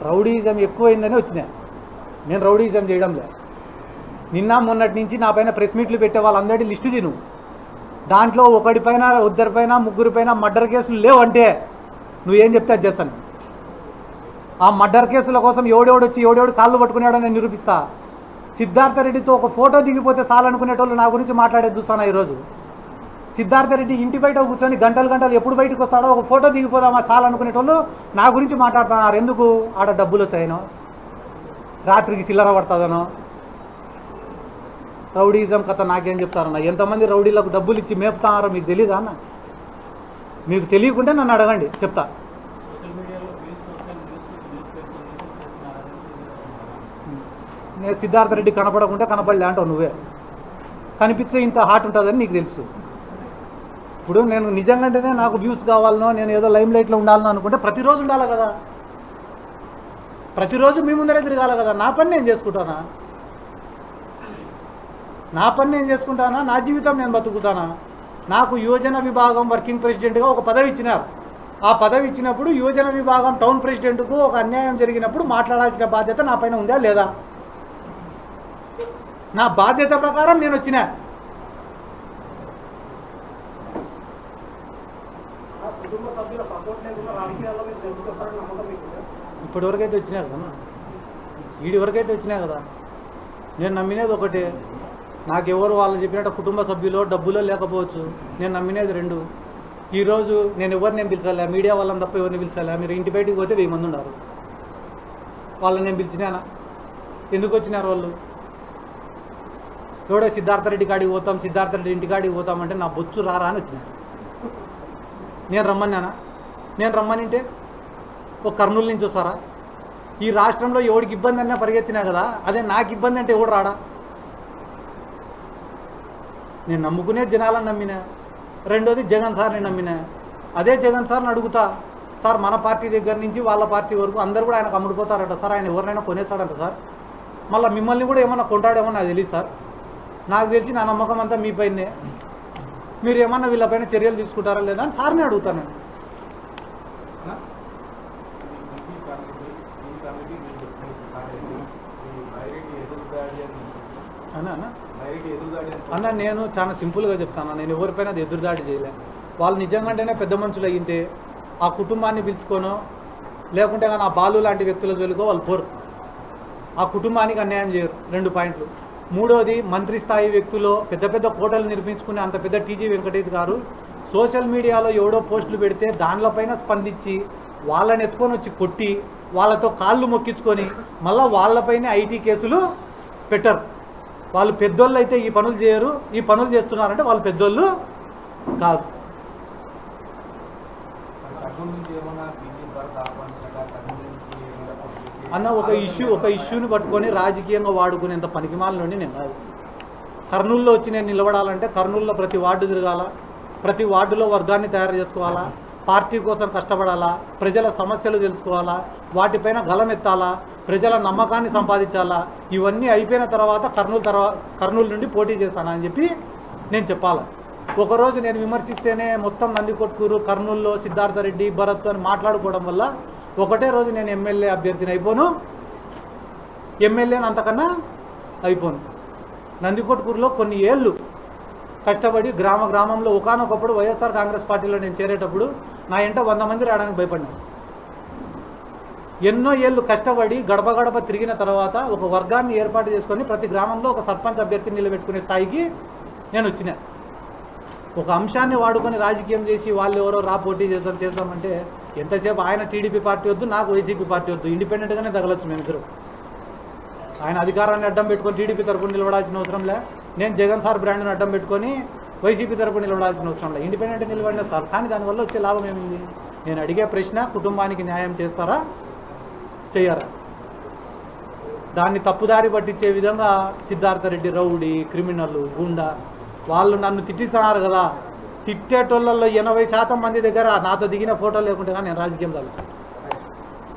Rowdyism ఎక్కువైందని వచ్చినాయి. నేను rowdyism చేయడం లేదు. నిన్న మొన్నటి నుంచి నా పైన ప్రెస్ మీట్లు పెట్టే వాళ్ళందరి లిస్టు తిను. దాంట్లో ఒకటిపైన ఇద్దరిపైన ముగ్గురిపైన మర్డర్ కేసులు లేవంటే నువ్వేం చెప్తే అది చేస్తాను. ఆ మర్డర్ కేసుల కోసం ఎవడెవడు కాళ్ళు పట్టుకున్నాడో నేను నిరూపిస్తా. సిద్ధార్థ రెడ్డితో ఒక ఫోటో దిగిపోతే చాలనుకునేటోళ్ళు నా గురించి మాట్లాడేది చూస్తాను. ఈరోజు సిద్ధార్థ రెడ్డి ఇంటి బయట కూర్చొని గంటలు ఎప్పుడు బయటకు వస్తాడో ఒక ఫోటో దిగిపోదామా చాలనుకునేటోళ్ళు నా గురించి మాట్లాడుతున్నారు. ఎందుకు? ఆడ డబ్బులు వచ్చాయనో, రాత్రికి చిల్లర పడుతుందనో. రౌడీజం కథ నాకేం చెప్తారన్న? ఎంతమంది రౌడీలకు డబ్బులు ఇచ్చి మేపుతున్నారో మీకు తెలీదా అన్న? మీకు తెలియకుంటే నన్ను అడగండి, చెప్తా. నేను సిద్ధార్థ రెడ్డి కనపడకుంటే కనపడలే అంటావు నువ్వే. కనిపించే ఇంత హార్ట్ ఉంటుందని నీకు తెలుసు. ఇప్పుడు నేను నిజంగానే నాకు వ్యూస్ కావాలనో, నేను ఏదో లైమ్ లైట్లో ఉండాలనో అనుకుంటే ప్రతిరోజు ఉండాలి కదా, ప్రతిరోజు మీ ముందరే తిరగాలి కదా. నా పని నేను చేసుకుంటానా? నా జీవితం నేను బతుకుతానా? నాకు యువజన విభాగం వర్కింగ్ ప్రెసిడెంట్గా ఒక పదవి ఇచ్చినారు. ఆ పదవి ఇచ్చినప్పుడు యువజన విభాగం టౌన్ ప్రెసిడెంట్కు ఒక అన్యాయం జరిగినప్పుడు మాట్లాడాల్సిన బాధ్యత నా పైన ఉందా లేదా? నా బాధ్యత ప్రకారం నేను వచ్చినా. ఇప్పటివరకైతే వచ్చినా కదా, వీడి వరకైతే వచ్చినా కదా. నేను నమ్మినేది ఒకటే, నాకెవరు వాళ్ళు చెప్పినట్టు కుటుంబ సభ్యులు డబ్బులో లేకపోవచ్చు. నేను నమ్మినేది రెండు. ఈరోజు నేను ఎవరిని నేను పిలిచాలా? మీడియా వాళ్ళని తప్ప ఎవరిని పిలిచాలా? మీరు ఇంటి బయటికి పోతే 1000 మంది ఉన్నారు. వాళ్ళని నేను పిలిచినానా? ఎందుకు వచ్చినారు వాళ్ళు? ఎవడో సిద్ధార్థ రెడ్డి కాడికి పోతాం, సిద్ధార్థ రెడ్డి ఇంటి కాడికి పోతామంటే నా బొచ్చు రారా అని వచ్చినా. నేను రమ్మన్నానా? నేను రమ్మనింటే ఒక కర్నూలు నుంచి వస్తారా? ఈ రాష్ట్రంలో ఎవడికి ఇబ్బంది అన్నా పరిగెత్తినా కదా. అదే నాకు ఇబ్బంది అంటే ఎవడు రాడా? నేను నమ్ముకునే జనాలను నమ్మినా. రెండోది జగన్ సార్ని నమ్మినా. అదే జగన్ సార్ని అడుగుతా, సార్ మన పార్టీ దగ్గర నుంచి వాళ్ళ పార్టీ వరకు అందరూ కూడా ఆయనకు అమ్ముడుపోతారట సార్, ఆయన ఎవరినైనా కొనేస్తాడంట సార్, మళ్ళీ మిమ్మల్ని కూడా ఏమన్నా కొంటాడేమో నాకు తెలియదు సార్. నాకు తెలిసి నా నమ్మకం అంతా మీ పైనే. మీరు ఏమన్నా వీళ్ళపైన చర్యలు తీసుకుంటారా లేదా అని సార్ని అడుగుతాను నేను. అన్న నేను చాలా సింపుల్గా చెప్తాను, నేను ఎవరిపైన అది ఎదురుదాడి చేయలే. వాళ్ళు నిజంగానే పెద్ద మనుషులు అయ్యింటే ఆ కుటుంబాన్ని పిలుచుకోనో లేకుంటే కానీ ఆ బాలు లాంటి వ్యక్తుల జోలికో వాళ్ళు పోరు. ఆ కుటుంబానికి అన్యాయం చేయరు. 2 పాయింట్లు. మూడోది, మంత్రి స్థాయి వ్యక్తులు పెద్ద పెద్ద కోటలు నిర్మించుకునే అంత పెద్ద టీజీ వెంకటేష్ గారు సోషల్ మీడియాలో ఎవడో పోస్టులు పెడితే దానిపైన స్పందించి వాళ్ళని ఎత్తుకొని వచ్చి కొట్టి వాళ్ళతో కాళ్ళు మొక్కించుకొని మళ్ళీ వాళ్ళపైన ఐటీ కేసులు పెట్టరు. వాళ్ళు పెద్దోళ్ళు అయితే ఈ పనులు చేయరు. ఈ పనులు చేస్తున్నారంటే వాళ్ళు పెద్దోళ్ళు కాదు. అన్న ఒక ఇష్యూని పట్టుకొని రాజకీయంగా వాడుకునేంత పనికిమాల నుండి నేను కాదు. కర్నూలులో వచ్చి నేను నిలబడాలంటే కర్నూలులో ప్రతి వార్డు తిరగాల, ప్రతి వార్డులో వర్గాన్ని తయారు చేసుకోవాలా, పార్టీ కోసం కష్టపడాలా, ప్రజల సమస్యలు తెలుసుకోవాలా, వాటిపైన గలమెత్తాలా, ప్రజల నమ్మకాన్ని సంపాదించాలా. ఇవన్నీ అయిపోయిన తర్వాత కర్నూలు నుండి పోటీ చేశాను అని చెప్పి నేను చెప్పాలి. ఒకరోజు నేను విమర్శిస్తేనే మొత్తం నందికొట్కూరు కర్నూలులో సిద్ధార్థ రెడ్డి భరత్ అని మాట్లాడుకోవడం వల్ల ఒకటే రోజు నేను ఎమ్మెల్యే అభ్యర్థిని అయిపోను, ఎమ్మెల్యేని అంతకన్నా అయిపోను. నందికొట్కూరులో కొన్ని ఏళ్ళు కష్టపడి గ్రామంలో ఒకానొకప్పుడు వైఎస్ఆర్ కాంగ్రెస్ పార్టీలో నేను చేరేటప్పుడు నా ఇంట 100 మంది రావడానికి భయపడ్డాను. ఎన్నో ఏళ్ళు కష్టపడి గడప గడప తిరిగిన తర్వాత ఒక వర్గాన్ని ఏర్పాటు చేసుకొని ప్రతి గ్రామంలో ఒక సర్పంచ్ అభ్యర్థిని నిలబెట్టుకునే స్థాయికి నేను వచ్చిన. ఒక అంశాన్ని వాడుకొని రాజకీయం చేసి వాళ్ళు ఎవరో పోటీ చేద్దామంటే ఎంతసేపు ఆయన టీడీపీ పార్టీ వద్దు, నాకు వైసీపీ పార్టీ వద్దు, ఇండిపెండెంట్గానే తగలొచ్చు మేమిద్దరు. ఆయన అధికారాన్ని అడ్డం పెట్టుకొని టీడీపీ తరపున నిలబడాల్సిన అవసరం లే, నేను జగన్ సార్ బ్రాండ్ని అడ్డం పెట్టుకొని వైసీపీ తరపున నిలబడాల్సిన అవసరం లే, ఇండిపెండెంట్ నిలబడిన సార్. కానీ దానివల్ల వచ్చే లాభం ఏమింది? నేను అడిగే ప్రశ్న, కుటుంబానికి న్యాయం చేస్తారా చెయ్యరా? దాన్ని తప్పుదారి పట్టించే విధంగా సిద్ధార్థ రెడ్డి రౌడీ, క్రిమినల్, గుండా వాళ్ళు నన్ను తిట్టిస్తున్నారు కదా. తిట్టేటోళ్ళల్లో 80% మంది దగ్గర నాతో దిగిన ఫోటోలు లేకుంటే కానీ నేను రాజకీయం తాగుతాను.